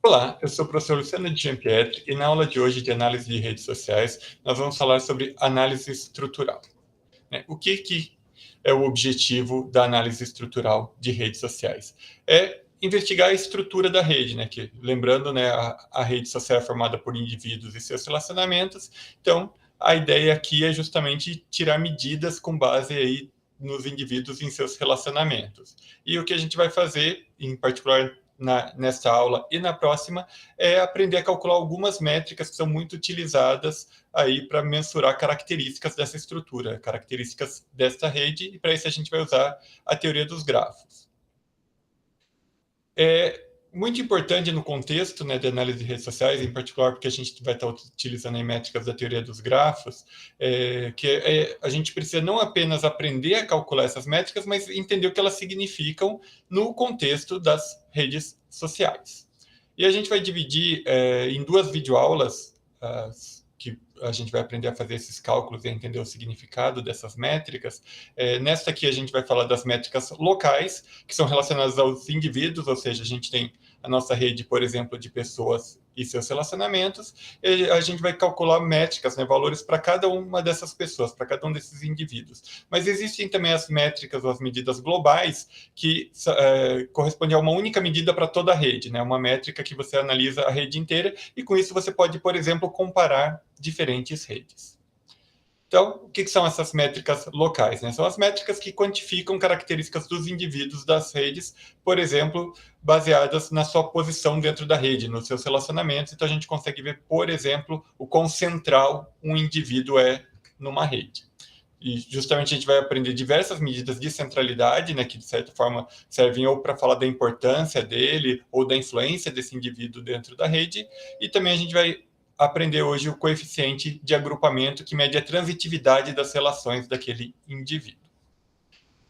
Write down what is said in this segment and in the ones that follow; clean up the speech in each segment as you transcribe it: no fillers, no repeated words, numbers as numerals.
Olá, eu sou o professor Luciano de Giampietri e na aula de hoje de análise de redes sociais nós vamos falar sobre análise estrutural. O que é o objetivo da análise estrutural de redes sociais? É investigar a estrutura da rede, que, lembrando, a rede social é formada por indivíduos e seus relacionamentos, então a ideia aqui é justamente tirar medidas com base aí nos indivíduos e em seus relacionamentos. E o que a gente vai fazer, em particular nesta aula e na próxima, é aprender a calcular algumas métricas que são muito utilizadas aí para mensurar características dessa estrutura, características desta rede, e para isso a gente vai usar a teoria dos grafos. É muito importante no contexto de análise de redes sociais, em particular porque a gente vai estar utilizando aí métricas da teoria dos grafos, a gente precisa não apenas aprender a calcular essas métricas, mas entender o que elas significam no contexto das redes sociais. E a gente vai dividir em duas videoaulas, que a gente vai aprender a fazer esses cálculos e a entender o significado dessas métricas. Nesta aqui a gente vai falar das métricas locais, que são relacionadas aos indivíduos, ou seja, a gente tem a nossa rede, por exemplo, de pessoas e seus relacionamentos, e a gente vai calcular métricas, valores para cada uma dessas pessoas, para cada um desses indivíduos. Mas existem também as métricas ou as medidas globais, que correspondem a uma única medida para toda a rede, uma métrica que você analisa a rede inteira, e com isso você pode, por exemplo, comparar diferentes redes. Então, o que são essas métricas locais? São as métricas que quantificam características dos indivíduos das redes, por exemplo, baseadas na sua posição dentro da rede, nos seus relacionamentos. Então, a gente consegue ver, por exemplo, o quão central um indivíduo é numa rede. E justamente a gente vai aprender diversas medidas de centralidade, que de certa forma servem ou para falar da importância dele ou da influência desse indivíduo dentro da rede. E também a gente vai aprender hoje o coeficiente de agrupamento, que mede a transitividade das relações daquele indivíduo.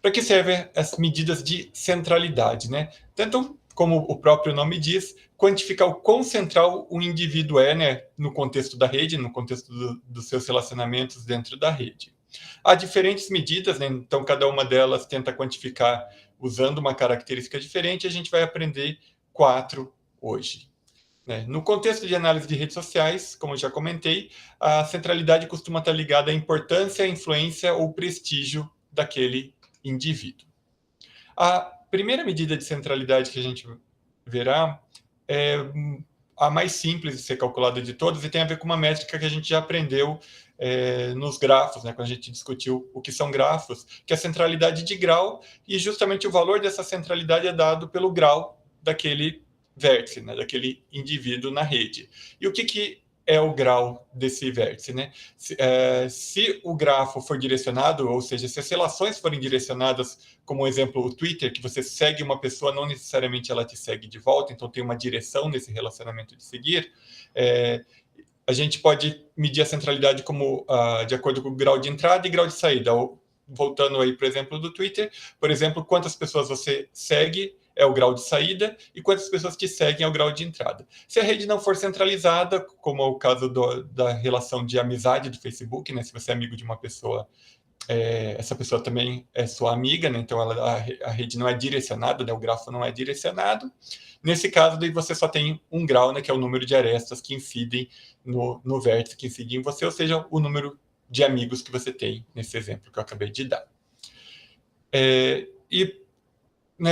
Para que servem as medidas de centralidade? Tanto, como o próprio nome diz, quantificar o quão central o indivíduo é, no contexto da rede, no contexto dos seus relacionamentos dentro da rede. Há diferentes medidas, então cada uma delas tenta quantificar usando uma característica diferente. A gente vai aprender 4 hoje. No contexto de análise de redes sociais, como eu já comentei, a centralidade costuma estar ligada à importância, à influência ou prestígio daquele indivíduo. A primeira medida de centralidade que a gente verá é a mais simples de ser calculada de todas e tem a ver com uma métrica que a gente já aprendeu nos grafos, quando a gente discutiu o que são grafos, que é a centralidade de grau, e justamente o valor dessa centralidade é dado pelo grau daquele vértice, daquele indivíduo na rede. E o que é o grau desse vértice? Se o grafo for direcionado, ou seja, se as relações forem direcionadas, como exemplo o Twitter, que você segue uma pessoa, não necessariamente ela te segue de volta, então tem uma direção nesse relacionamento de seguir, a gente pode medir a centralidade como de acordo com o grau de entrada e grau de saída. Voltando aí, por exemplo, do Twitter, por exemplo, quantas pessoas você segue é o grau de saída, e quantas pessoas te seguem é o grau de entrada. Se a rede não for centralizada, como é o caso da relação de amizade do Facebook, se você é amigo de uma pessoa, essa pessoa também é sua amiga, então a rede não é direcionada, o grafo não é direcionado. Nesse caso, daí você só tem um grau, que é o número de arestas que incidem no vértice, que incidem em você, ou seja, o número de amigos que você tem, nesse exemplo que eu acabei de dar.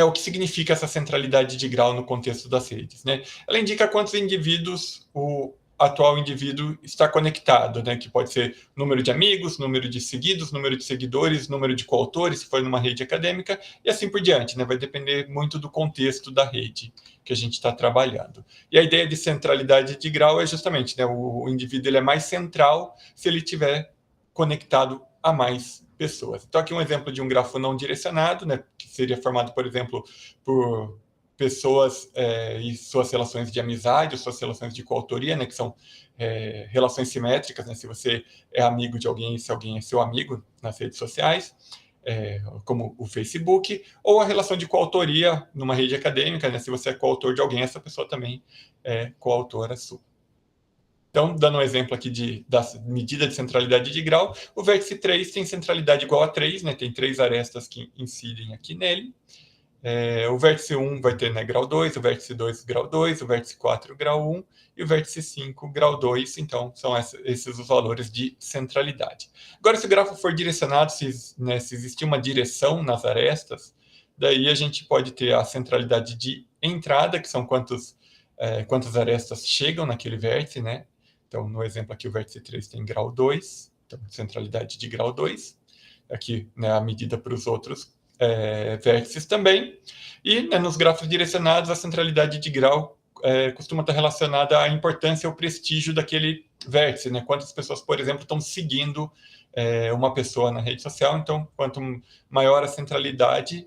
O que significa essa centralidade de grau no contexto das redes? Ela indica quantos indivíduos o atual indivíduo está conectado, que pode ser número de amigos, número de seguidos, número de seguidores, número de coautores, se for numa rede acadêmica, e assim por diante. Vai depender muito do contexto da rede que a gente está trabalhando. E a ideia de centralidade de grau é justamente, o indivíduo ele é mais central se ele estiver conectado a mais pessoas. Então, aqui um exemplo de um grafo não direcionado, que seria formado, por exemplo, por pessoas e suas relações de amizade, ou suas relações de coautoria, que são relações simétricas, se você é amigo de alguém e se alguém é seu amigo nas redes sociais, como o Facebook, ou a relação de coautoria numa rede acadêmica, se você é coautor de alguém, essa pessoa também é coautora sua. Então, dando um exemplo aqui da medida de centralidade de grau, o vértice 3 tem centralidade igual a 3, tem 3 arestas que incidem aqui nele. o vértice 1 vai ter, né, grau 2, o vértice 2 grau 2, o vértice 4 grau 1 e o vértice 5 grau 2. Então, são esses os valores de centralidade. Agora, se o grafo for direcionado, se existir uma direção nas arestas, daí a gente pode ter a centralidade de entrada, que são quantas arestas chegam naquele vértice, né? Então, no exemplo aqui, o vértice 3 tem grau 2, então centralidade de grau 2. Aqui, né, a medida para os outros vértices também. E, né, nos grafos direcionados, a centralidade de grau costuma estar relacionada à importância ou prestígio daquele vértice, né? Quantas pessoas, por exemplo, estão seguindo uma pessoa na rede social. Então, quanto maior a centralidade,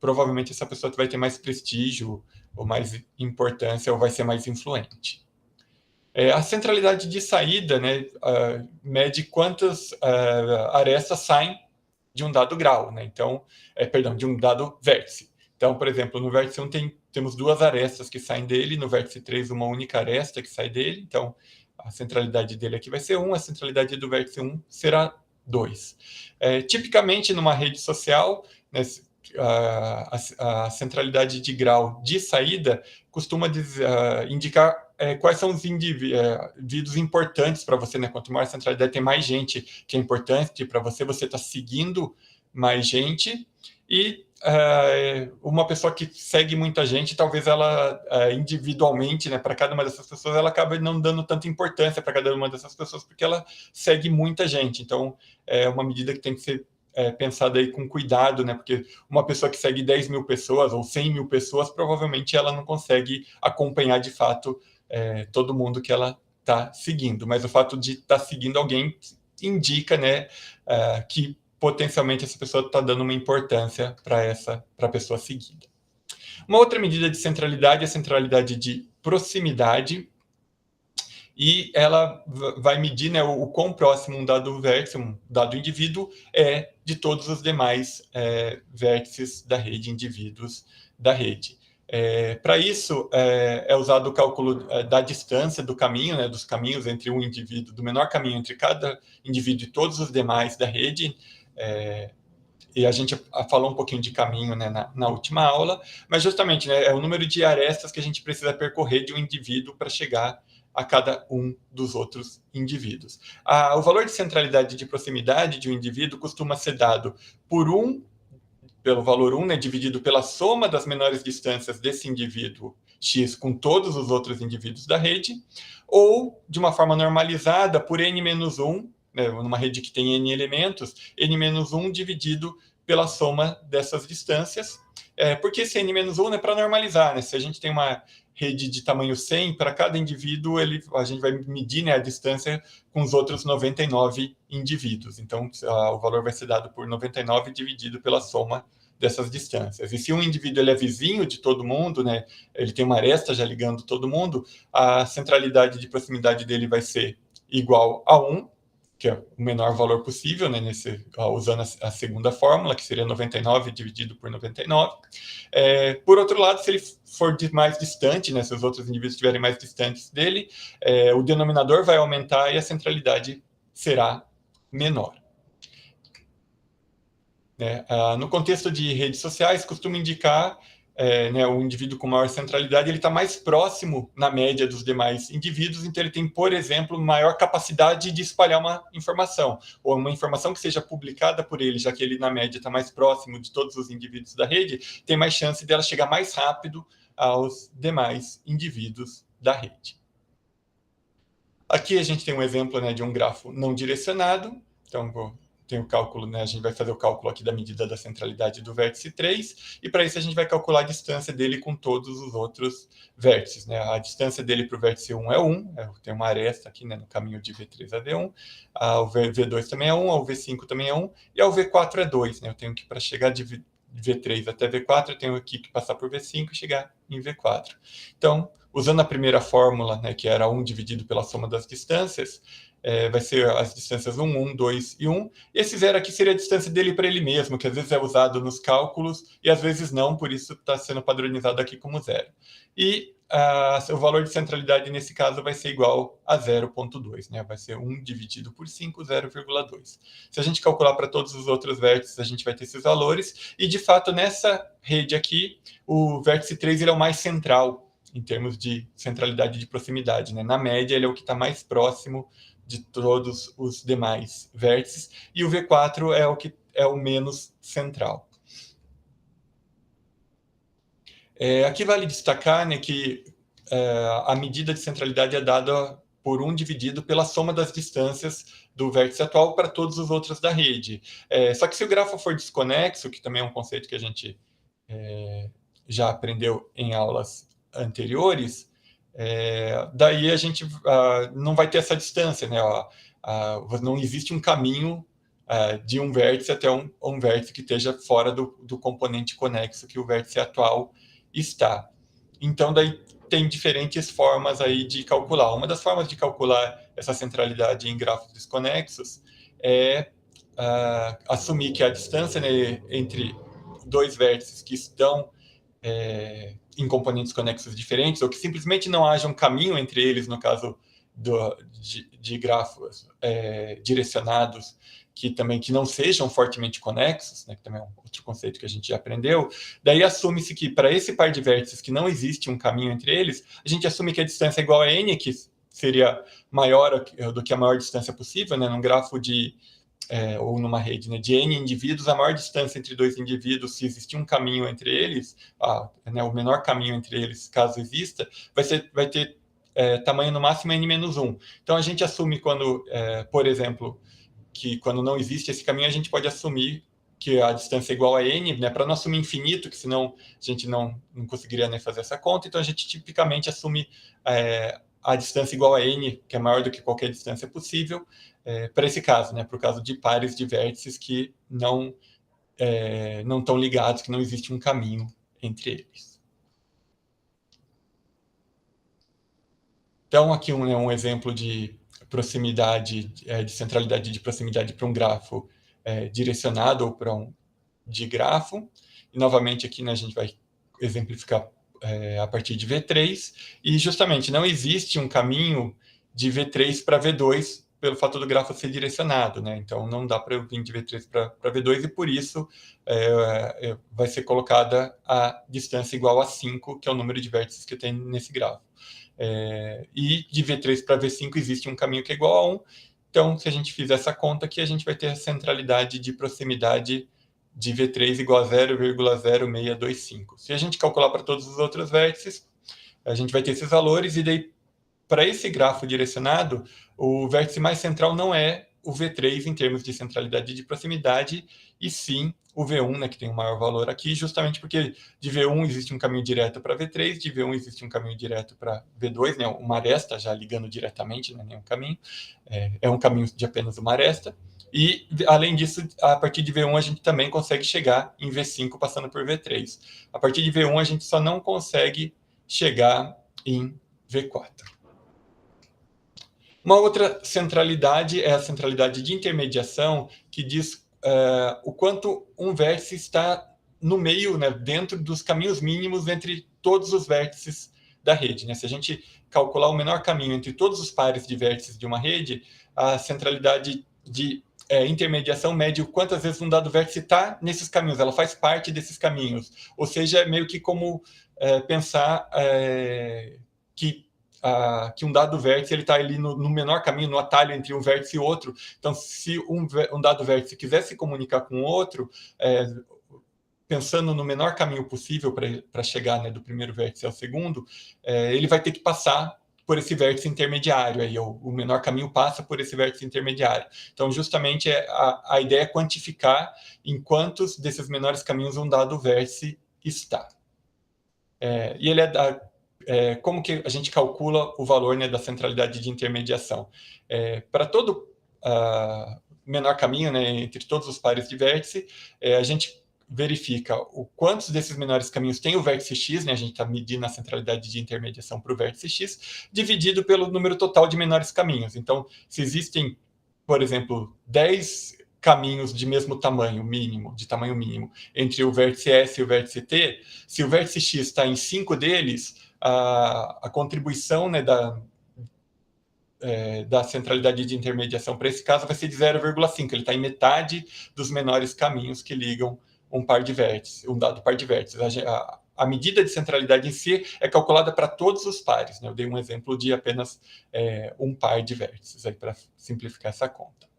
provavelmente essa pessoa vai ter mais prestígio ou mais importância ou vai ser mais influente. A centralidade de saída, né, mede quantas arestas saem de um dado grau, né? Então, de um dado vértice. Então, por exemplo, no vértice 1 temos duas arestas que saem dele, no vértice 3 uma única aresta que sai dele. Então, a centralidade dele aqui vai ser 1, a centralidade do vértice 1 será 2. Tipicamente, numa rede social, né, a centralidade de grau de saída costuma indicar quais são os indivíduos importantes para você, né? Quanto maior a centralidade, tem mais gente que é importante para você, você está seguindo mais gente, e uma pessoa que segue muita gente, talvez ela individualmente, né, para cada uma dessas pessoas, ela acaba não dando tanta importância para cada uma dessas pessoas, porque ela segue muita gente. Então, é uma medida que tem que ser pensada aí com cuidado, né? Porque uma pessoa que segue 10 mil pessoas ou 100 mil pessoas, provavelmente ela não consegue acompanhar de fato todo mundo que ela está seguindo. Mas o fato de estar seguindo alguém indica, né, que potencialmente essa pessoa está dando uma importância para a pessoa seguida. Uma outra medida de centralidade é a centralidade de proximidade, e ela vai medir, né, o quão próximo um dado vértice, um dado indivíduo, é de todos os demais vértices da rede, indivíduos da rede. Para isso, é usado o cálculo da distância do caminho, né, dos caminhos entre um indivíduo, do menor caminho entre cada indivíduo e todos os demais da rede. E a gente falou um pouquinho de caminho, né, na última aula, mas justamente, né, é o número de arestas que a gente precisa percorrer de um indivíduo para chegar a cada um dos outros indivíduos. O valor de centralidade de proximidade de um indivíduo costuma ser dado pelo valor 1, né, dividido pela soma das menores distâncias desse indivíduo X com todos os outros indivíduos da rede, ou, de uma forma normalizada, por n-1, né, numa rede que tem n elementos, n-1 dividido pela soma dessas distâncias. Porque esse n-1 é para normalizar, né? Se a gente tem uma rede de tamanho 100, para cada indivíduo a gente vai medir, né, a distância com os outros 99 indivíduos. Então, o valor vai ser dado por 99 dividido pela soma dessas distâncias. E se um indivíduo ele é vizinho de todo mundo, né, ele tem uma aresta já ligando todo mundo, a centralidade de proximidade dele vai ser igual a 1, que é o menor valor possível, né, usando a segunda fórmula, que seria 99 dividido por 99. Por outro lado, se ele for mais distante, né, se os outros indivíduos estiverem mais distantes dele, o denominador vai aumentar e a centralidade será menor. No contexto de redes sociais, costuma indicar né, o indivíduo com maior centralidade, ele está mais próximo, na média, dos demais indivíduos, então ele tem, por exemplo, maior capacidade de espalhar uma informação, ou uma informação que seja publicada por ele, já que ele, na média, está mais próximo de todos os indivíduos da rede, tem mais chance dela chegar mais rápido aos demais indivíduos da rede. Aqui a gente tem um exemplo, né, de um grafo não direcionado. Então, tem o cálculo, né, a gente vai fazer o cálculo aqui da medida da centralidade do vértice 3, e para isso a gente vai calcular a distância dele com todos os outros vértices, né? A distância dele para o vértice 1 é 1, tem uma aresta aqui, né, no caminho de V3 a V1, o V2 também é 1, o V5 também é 1, e o V4 é 2, né? Eu tenho que, para chegar de V3 até V4, eu tenho aqui que passar por V5 e chegar em V4. Então, usando a primeira fórmula, né, que era 1 dividido pela soma das distâncias, vai ser as distâncias 1, 1, 2 e 1. E esse zero aqui seria a distância dele para ele mesmo, que às vezes é usado nos cálculos e às vezes não, por isso está sendo padronizado aqui como zero. E o valor de centralidade nesse caso vai ser igual a 0,2, né? Vai ser 1 dividido por 5, 0,2. Se a gente calcular para todos os outros vértices, a gente vai ter esses valores, e de fato nessa rede aqui, o vértice 3 ele é o mais central em termos de centralidade de proximidade, né? Na média, ele é o que está mais próximo de todos os demais vértices, e o V4 é o que é o menos central. Aqui vale destacar, né, que a medida de centralidade é dada por 1 dividido pela soma das distâncias do vértice atual para todos os outros da rede. Só que se o grafo for desconexo, que também é um conceito que a gente já aprendeu em aulas anteriores, daí a gente não vai ter essa distância, né? Não existe um caminho de um vértice até um vértice que esteja fora do componente conexo que o vértice atual está. Então, daí tem diferentes formas aí de calcular. Uma das formas de calcular essa centralidade em grafos desconexos é assumir que a distância, né, entre dois vértices que estão em componentes conexos diferentes, ou que simplesmente não haja um caminho entre eles, no caso de grafos direcionados, que não sejam fortemente conexos, né, que também é um outro conceito que a gente já aprendeu. Daí assume-se que para esse par de vértices que não existe um caminho entre eles, a gente assume que a distância é igual a n, que seria maior do que a maior distância possível, né, num grafo ou numa rede, né, de n indivíduos, a maior distância entre dois indivíduos, se existir um caminho entre eles, o menor caminho entre eles, caso exista, vai ter tamanho no máximo n-1. Então, a gente assume quando, por exemplo, que quando não existe esse caminho, a gente pode assumir que a distância é igual a n, né, para não assumir infinito, que senão a gente não conseguiria nem fazer essa conta. Então, a gente tipicamente assume a distância igual a n, que é maior do que qualquer distância possível, para esse caso, né, para o caso de pares de vértices que não estão ligados, que não existe um caminho entre eles. Então, aqui um exemplo de proximidade, de centralidade de proximidade para um grafo direcionado ou para um digrafo. E, novamente, aqui, né, a gente vai exemplificar a partir de V3. E, justamente, não existe um caminho de V3 para V2 pelo fato do grafo ser direcionado, né? Então, não dá para eu vir de V3 para V2, e, por isso, vai ser colocada a distância igual a 5, que é o número de vértices que tem nesse grafo. E de V3 para V5 existe um caminho que é igual a 1. Então, se a gente fizer essa conta aqui, a gente vai ter a centralidade de proximidade de V3 igual a 0,0625. Se a gente calcular para todos os outros vértices, a gente vai ter esses valores, e daí, para esse grafo direcionado, o vértice mais central não é o V3 em termos de centralidade de proximidade, e sim o V1, né, que tem o maior valor aqui, justamente porque de V1 existe um caminho direto para V3, de V1 existe um caminho direto para V2, né, uma aresta já ligando diretamente, não é nenhum caminho, é um caminho de apenas uma aresta. E, além disso, a partir de V1 a gente também consegue chegar em V5 passando por V3. A partir de V1 a gente só não consegue chegar em V4. Uma outra centralidade é a centralidade de intermediação, que diz o quanto um vértice está no meio, né, dentro dos caminhos mínimos entre todos os vértices da rede, né? Se a gente calcular o menor caminho entre todos os pares de vértices de uma rede, a centralidade de intermediação mede o quantas vezes um dado vértice está nesses caminhos, ela faz parte desses caminhos. Ou seja, é meio que como pensar que um dado vértice está ali no menor caminho, no atalho entre um vértice e outro. Então, se um dado vértice quiser se comunicar com outro, pensando no menor caminho possível para chegar, né, do primeiro vértice ao segundo, ele vai ter que passar por esse vértice intermediário. Aí, o menor caminho passa por esse vértice intermediário. Então, justamente, a ideia é quantificar em quantos desses menores caminhos um dado vértice está. E ele como que a gente calcula o valor, né, da centralidade de intermediação? Para todo menor caminho, né, entre todos os pares de vértice, a gente verifica quantos desses menores caminhos tem o vértice x, né, a gente está medindo a centralidade de intermediação para o vértice x, dividido pelo número total de menores caminhos. Então, se existem, por exemplo, 10 caminhos de mesmo tamanho, mínimo, de tamanho mínimo, entre o vértice S e o vértice T, se o vértice X está em 5 deles, a contribuição, né, da centralidade de intermediação para esse caso vai ser de 0,5. Ele está em metade dos menores caminhos que ligam um par de vértices, um dado par de vértices. A medida de centralidade em si é calculada para todos os pares, né? Eu dei um exemplo de apenas um par de vértices, para simplificar essa conta.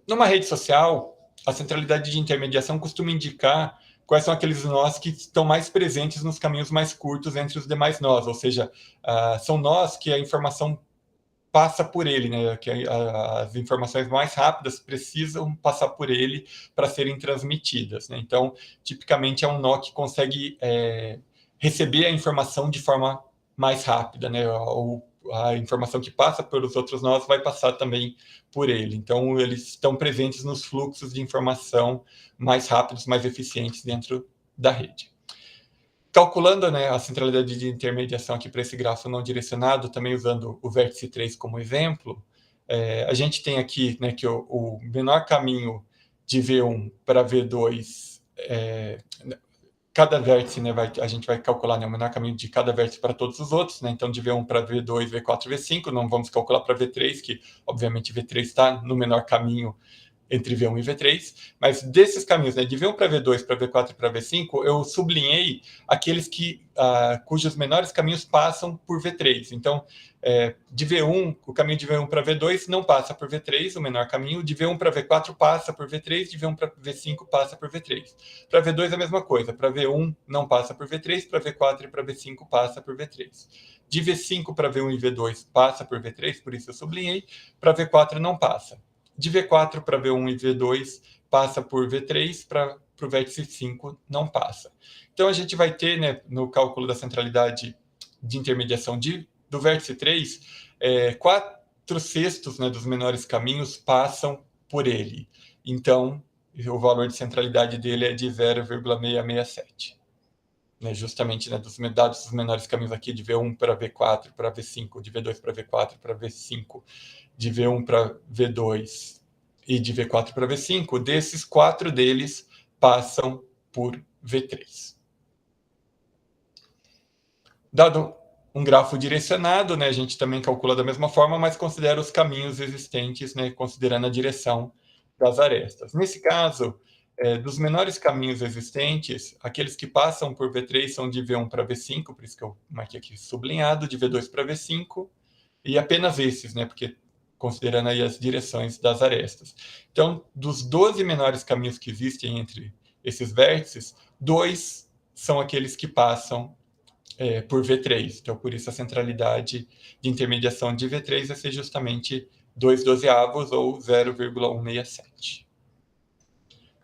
Numa rede social, a centralidade de intermediação costuma indicar quais são aqueles nós que estão mais presentes nos caminhos mais curtos entre os demais nós, ou seja, são nós que a informação passa por ele, né? Que as informações mais rápidas precisam passar por ele para serem transmitidas, né? Então, tipicamente é um nó que consegue receber a informação de forma mais rápida, né? Ou a informação que passa pelos outros nós vai passar também por ele. Então, eles estão presentes nos fluxos de informação mais rápidos, mais eficientes dentro da rede. Calculando, né, a centralidade de intermediação aqui para esse grafo não direcionado, também usando o vértice 3 como exemplo, a gente tem aqui, né, que o menor caminho de V1 para V2, cada vértice, né, a gente vai calcular, né, o menor caminho de cada vértice para todos os outros, né, então de V1 para V2, V4, V5, não vamos calcular para V3, que obviamente V3 está no menor caminho entre V1 e V3, mas desses caminhos, né, de V1 para V2, para V4 e para V5, eu sublinhei aqueles cujos menores caminhos passam por V3. Então, de V1, o caminho de V1 para V2 não passa por V3, o menor caminho, de V1 para V4 passa por V3, de V1 para V5 passa por V3. Para V2 a mesma coisa, para V1 não passa por V3, para V4 e para V5 passa por V3. De V5 para V1 e V2 passa por V3, por isso eu sublinhei, para V4 não passa. De V4 para V1 e V2 passa por V3, para o vértice 5 não passa. Então, a gente vai ter, né, no cálculo da centralidade de intermediação do vértice 3, 4/6, né, dos menores caminhos passam por ele. Então, o valor de centralidade dele é de 0,667. Né, justamente, né, dos dados dos menores caminhos aqui, de V1 para V4, para V5, de V2 para V4, para V5, de V1 para V2 e de V4 para V5, desses 4 deles passam por V3. Dado um grafo direcionado, né, a gente também calcula da mesma forma, mas considera os caminhos existentes, né, considerando a direção das arestas. Nesse caso, dos menores caminhos existentes, aqueles que passam por V3 são de V1 para V5, por isso que eu marquei aqui sublinhado, de V2 para V5, e apenas esses, né, porque considerando aí as direções das arestas. Então, dos 12 menores caminhos que existem entre esses vértices, 2 são aqueles que passam por V3. Então, por isso a centralidade de intermediação de V3 vai ser justamente 2/12 ou 0,167.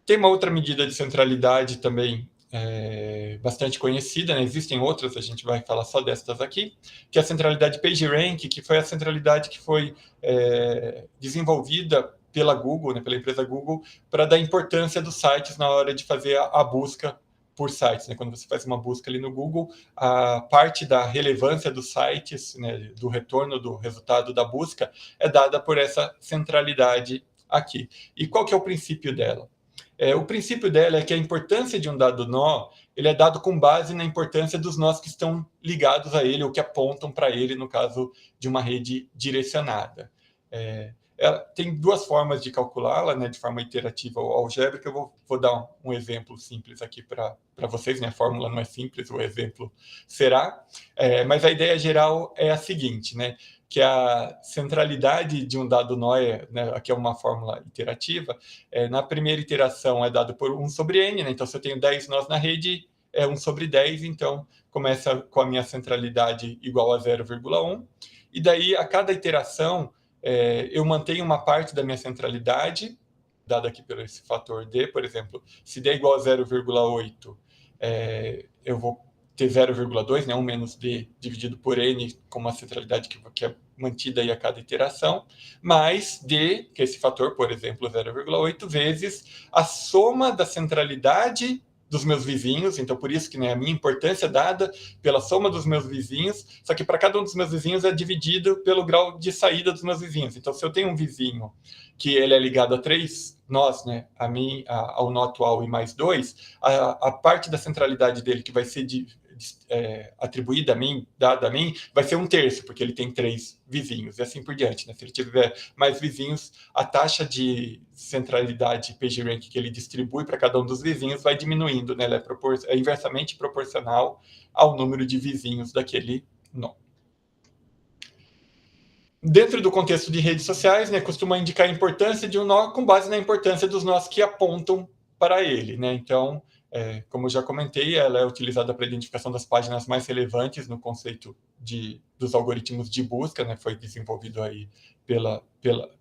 Tem uma outra medida de centralidade também bastante conhecida, né? Existem outras, a gente vai falar só destas aqui, que é a centralidade PageRank, que foi a centralidade que foi desenvolvida pela Google, né, pela empresa Google, para dar importância dos sites na hora de fazer a busca por sites, né? Quando você faz uma busca ali no Google, a parte da relevância dos sites, né, do retorno do resultado da busca, é dada por essa centralidade aqui. E qual que é o princípio dela? O princípio dela é que a importância de um dado nó, ele é dado com base na importância dos nós que estão ligados a ele ou que apontam para ele, no caso de uma rede direcionada. Ela tem duas formas de calculá-la, né, de forma iterativa ou algébrica. Eu vou dar um exemplo simples aqui para vocês, né? A fórmula não é simples, o exemplo será. Mas a ideia geral é a seguinte, né? Que a centralidade de um dado nó, né, aqui é uma fórmula iterativa, na primeira iteração é dado por 1 sobre n, né? Então, se eu tenho 10 nós na rede, é 1 sobre 10, então começa com a minha centralidade igual a 0,1, e daí a cada iteração eu mantenho uma parte da minha centralidade, dada aqui pelo esse fator d, por exemplo, se d é igual a 0,8, eu vou ter 0,2, né, 1 menos d dividido por n, como a centralidade que é mantida aí a cada iteração, mais d, que é esse fator, por exemplo, 0,8, vezes a soma da centralidade dos meus vizinhos, então por isso que, né, a minha importância é dada pela soma dos meus vizinhos, só que para cada um dos meus vizinhos é dividido pelo grau de saída dos meus vizinhos. Então, se eu tenho um vizinho que ele é ligado a 3 nós, né, a mim, ao nó atual e mais 2, a parte da centralidade dele que vai ser atribuída a mim, dada a mim, vai ser 1/3, porque ele tem 3 vizinhos, e assim por diante, né? Se ele tiver mais vizinhos, a taxa de centralidade PageRank que ele distribui para cada um dos vizinhos vai diminuindo, né? Ela é inversamente proporcional ao número de vizinhos daquele nó. Dentro do contexto de redes sociais, né, costuma indicar a importância de um nó com base na importância dos nós que apontam para ele, né? Então, como eu já comentei, ela é utilizada para a identificação das páginas mais relevantes no conceito dos algoritmos de busca, né? Foi desenvolvido aí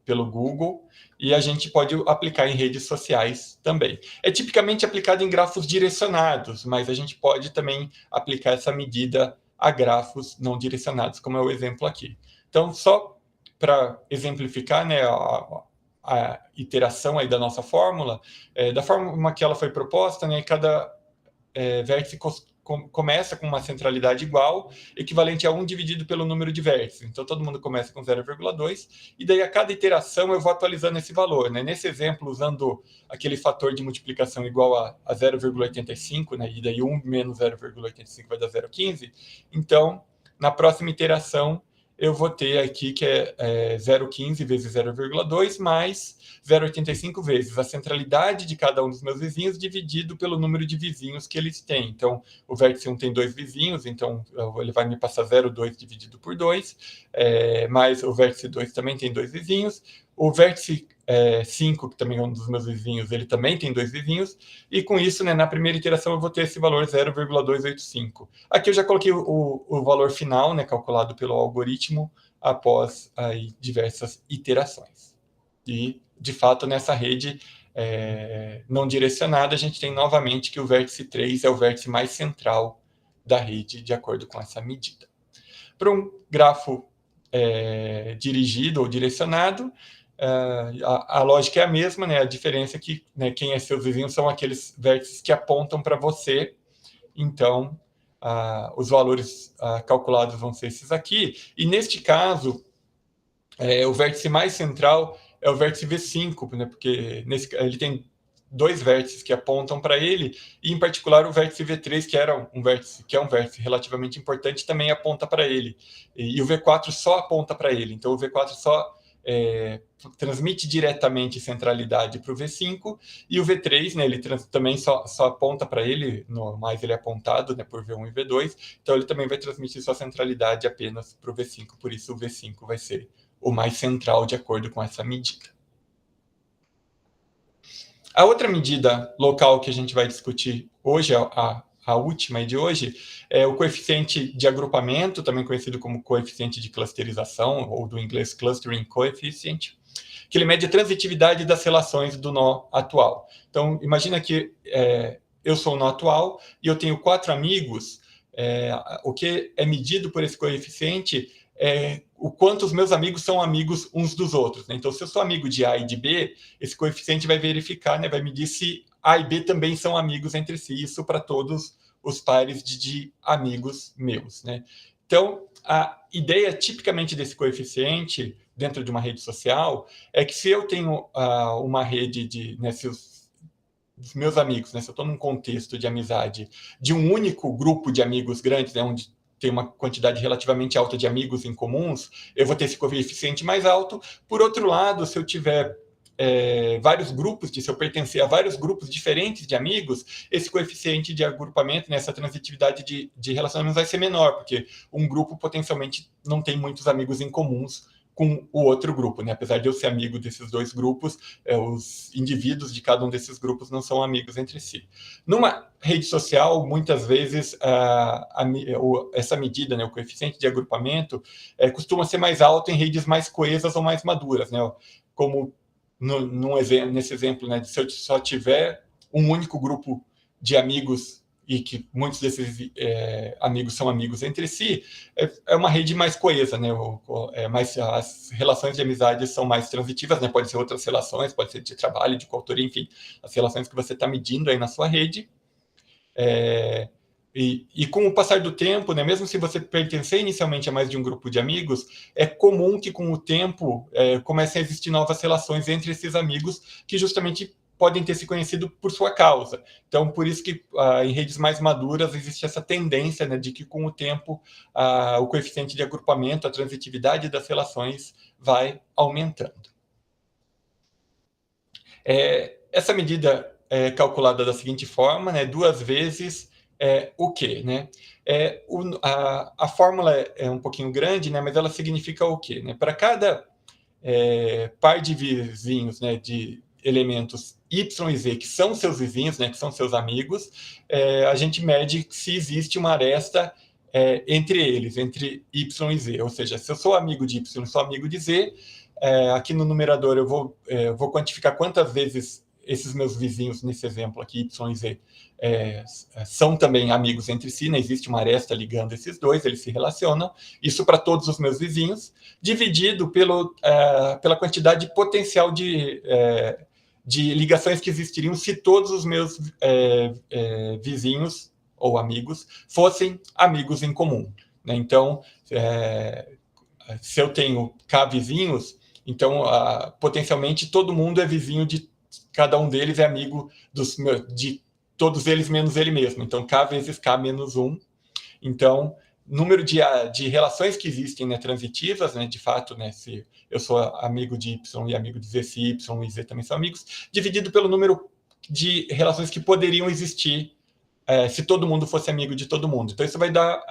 pelo Google, e a gente pode aplicar em redes sociais também. É tipicamente aplicado em grafos direcionados, mas a gente pode também aplicar essa medida a grafos não direcionados, como é o exemplo aqui. Então, só para exemplificar, né, a iteração aí da nossa fórmula, da forma que ela foi proposta, né, cada vértice começa com uma centralidade igual, equivalente a 1 dividido pelo número de vértices. Então, todo mundo começa com 0,2, e daí a cada iteração eu vou atualizando esse valor, né? Nesse exemplo, usando aquele fator de multiplicação igual a 0,85, né? E daí 1 menos 0,85 vai dar 0,15. Então, na próxima iteração, eu vou ter aqui que é 0,15 vezes 0,2 mais 0,85 vezes a centralidade de cada um dos meus vizinhos dividido pelo número de vizinhos que eles têm. Então, o vértice 1 tem 2 vizinhos, então ele vai me passar 0,2 dividido por 2, mais o vértice 2 também tem 2 vizinhos. O vértice 5, que também é um dos meus vizinhos, ele também tem 2 vizinhos, e com isso, né, na primeira iteração, eu vou ter esse valor 0,285. Aqui eu já coloquei o valor final, né, calculado pelo algoritmo, após aí diversas iterações. E, de fato, nessa rede não direcionada, a gente tem novamente que o vértice 3 é o vértice mais central da rede, de acordo com essa medida. Para um grafo dirigido ou direcionado, a lógica é a mesma, né? A diferença é que, né, quem é seus vizinhos são aqueles vértices que apontam para você. Então, os valores calculados vão ser esses aqui. E, neste caso, o vértice mais central é o vértice V5, né? Porque ele tem 2 vértices que apontam para ele, e, em particular, o vértice V3, que é um vértice relativamente importante, também aponta para ele. E o V4 só aponta para ele. Então, o V4 só transmite diretamente centralidade para o V5, e o V3, né, ele também só aponta para ele, mas ele é apontado, né, por V1 e V2, então ele também vai transmitir sua centralidade apenas para o V5, por isso o V5 vai ser o mais central de acordo com essa medida. A outra medida local que a gente vai discutir hoje, a última de hoje, é o coeficiente de agrupamento, também conhecido como coeficiente de clusterização, ou do inglês clustering coefficient, que ele mede a transitividade das relações do nó atual. Então, imagina que eu sou o nó atual e eu tenho 4 amigos. O que é medido por esse coeficiente é o quanto os meus amigos são amigos uns dos outros, né? Então, se eu sou amigo de A e de B, esse coeficiente vai verificar, né, vai medir se A e B também são amigos entre si, isso para todos os pares de amigos meus, né? Então, a ideia tipicamente desse coeficiente dentro de uma rede social é que, se eu tenho uma rede né, se os meus amigos, né, se eu estou num contexto de amizade de um único grupo de amigos grandes, né, onde tem uma quantidade relativamente alta de amigos em comuns, eu vou ter esse coeficiente mais alto. Por outro lado, se eu tiver vários grupos, se eu pertencer a vários grupos diferentes de amigos, esse coeficiente de agrupamento, né, essa transitividade de relacionamentos vai ser menor, porque um grupo potencialmente não tem muitos amigos em comuns com o outro grupo, né? Apesar de eu ser amigo desses 2 grupos, os indivíduos de cada um desses grupos não são amigos entre si. Numa rede social, muitas vezes, essa medida, né, o coeficiente de agrupamento, costuma ser mais alto em redes mais coesas ou mais maduras, né? Como nesse exemplo, né, se eu só tiver um único grupo de amigos e que muitos desses amigos são amigos entre si, é uma rede mais coesa, né? As relações de amizade são mais transitivas, né? Pode ser outras relações, pode ser de trabalho, de coautoria, enfim, as relações que você está medindo aí na sua rede. E com o passar do tempo, né, mesmo se você pertencer inicialmente a mais de um grupo de amigos, é comum que com o tempo comecem a existir novas relações entre esses amigos que justamente podem ter se conhecido por sua causa. Então, por isso que em redes mais maduras existe essa tendência, né, de que com o tempo o coeficiente de agrupamento, a transitividade das relações vai aumentando. Essa medida é calculada da seguinte forma, né, 2 vezes o quê? Né? A fórmula é um pouquinho grande, né, mas ela significa o quê? Né? Para cada par de vizinhos, né, de elementos Y e Z, que são seus vizinhos, né, que são seus amigos, a gente mede se existe uma aresta entre eles, entre Y e Z. Ou seja, se eu sou amigo de Y e sou amigo de Z, aqui no numerador eu vou quantificar quantas vezes esses meus vizinhos, nesse exemplo aqui, Y e Z, são também amigos entre si, né? Existe uma aresta ligando esses dois, eles se relacionam. Isso para todos os meus vizinhos, dividido pela quantidade potencial de ligações que existiriam se todos os meus vizinhos ou amigos fossem amigos em comum. Né? Então, se eu tenho K vizinhos, então potencialmente todo mundo é vizinho de cada um deles, é amigo de todos eles menos ele mesmo. Então, K vezes K menos 1. Então, número de relações que existem, né, transitivas, né, de fato, né, se eu sou amigo de Y e amigo de Z, se Y e Z também são amigos, dividido pelo número de relações que poderiam existir se todo mundo fosse amigo de todo mundo. Então, isso vai dar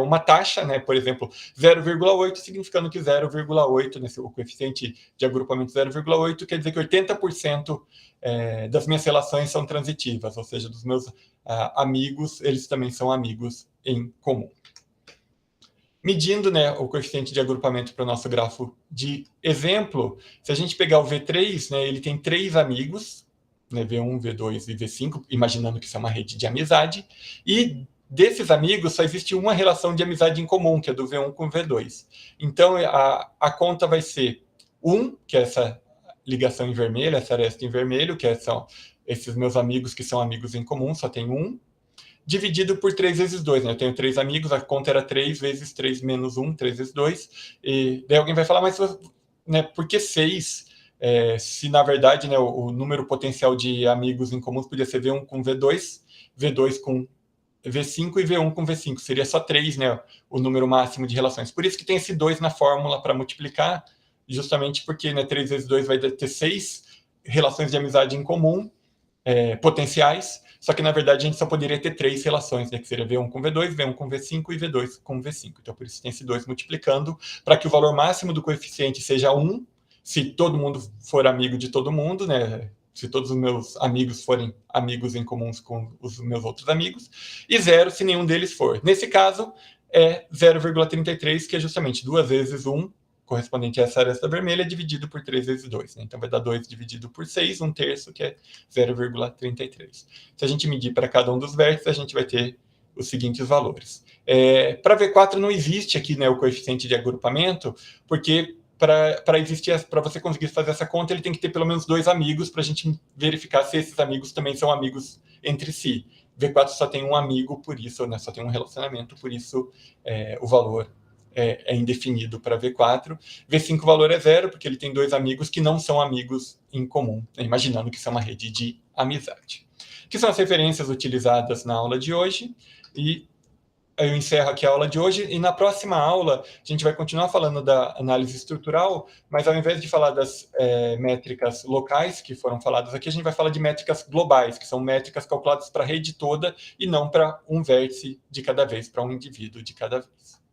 uma taxa, né, por exemplo, 0,8, significando que 0,8, né, o coeficiente de agrupamento 0,8, quer dizer que 80% das minhas relações são transitivas, ou seja, dos meus amigos, eles também são amigos em comum. Medindo, né, o coeficiente de agrupamento para o nosso grafo de exemplo, se a gente pegar o V3, né, ele tem 3 amigos, né, V1, V2 e V5, imaginando que isso é uma rede de amizade, e desses amigos só existe uma relação de amizade em comum, que é do V1 com o V2. Então, a conta vai ser 1, que é essa ligação em vermelho, essa aresta em vermelho, que são esses meus amigos que são amigos em comum, só tem 1, dividido por 3 vezes 2. Né? Eu tenho 3 amigos, a conta era 3 vezes 3 menos 1, 3 vezes 2. E daí alguém vai falar, mas né, por que 6? Se na verdade, né, o número potencial de amigos em comuns podia ser V1 com V2, V2 com V5 e V1 com V5. Seria só 3, né, o número máximo de relações. Por isso que tem esse 2 na fórmula para multiplicar, justamente porque, né, 3 vezes 2 vai ter 6 relações de amizade em comum, potenciais, só que na verdade a gente só poderia ter 3 relações, né, que seria V1 com V2, V1 com V5 e V2 com V5. Então por isso tem esse 2 multiplicando, para que o valor máximo do coeficiente seja 1, se todo mundo for amigo de todo mundo, né? Se todos os meus amigos forem amigos em comuns com os meus outros amigos, e 0 se nenhum deles for. Nesse caso, é 0,33, que é justamente 2 vezes 1, correspondente a essa aresta vermelha, dividido por 3 vezes 2. Né? Então, vai dar 2 dividido por 6, 1/3, que é 0,33. Se a gente medir para cada um dos vértices, a gente vai ter os seguintes valores. Para V4 não existe aqui, né, o coeficiente de agrupamento, porque para você conseguir fazer essa conta, ele tem que ter pelo menos 2 amigos para a gente verificar se esses amigos também são amigos entre si. V4 só tem um amigo, por isso, né, só tem um relacionamento, por isso o valor é indefinido para V4. V5 o valor é 0, porque ele tem 2 amigos que não são amigos em comum, né, imaginando que isso é uma rede de amizade. Que são as referências utilizadas na aula de hoje, e eu encerro aqui a aula de hoje, e na próxima aula a gente vai continuar falando da análise estrutural, mas ao invés de falar das métricas locais que foram faladas aqui, a gente vai falar de métricas globais, que são métricas calculadas para a rede toda e não para um vértice de cada vez, para um indivíduo de cada vez.